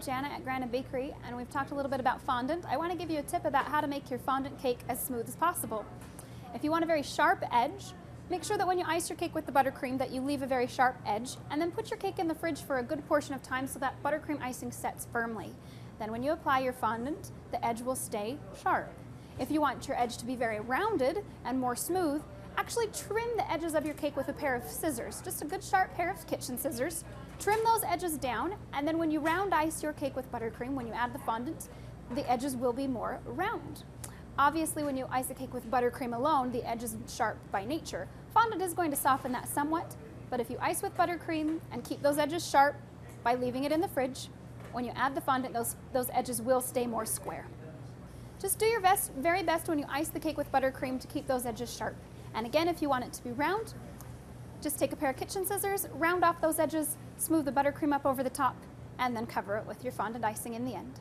Jana at Granite Bakery, and we've talked a little bit about fondant. I want to give you a tip about how to make your fondant cake as smooth as possible. If you want a very sharp edge, make sure that when you ice your cake with the buttercream that you leave a very sharp edge, and then put your cake in the fridge for a good portion of time so that buttercream icing sets firmly. Then when you apply your fondant, the edge will stay sharp. If you want your edge to be very rounded and more smooth, actually trim the edges of your cake with a pair of scissors, just a good sharp pair of kitchen scissors. Trim those edges down, and then when you round ice your cake with buttercream, when you add the fondant, the edges will be more round. Obviously, when you ice a cake with buttercream alone, the edge is sharp by nature. Fondant is going to soften that somewhat, but if you ice with buttercream and keep those edges sharp by leaving it in the fridge, when you add the fondant, those edges will stay more square. Just do your very best when you ice the cake with buttercream to keep those edges sharp. And again, if you want it to be round, just take a pair of kitchen scissors, round off those edges, smooth the buttercream up over the top, and then cover it with your fondant icing in the end.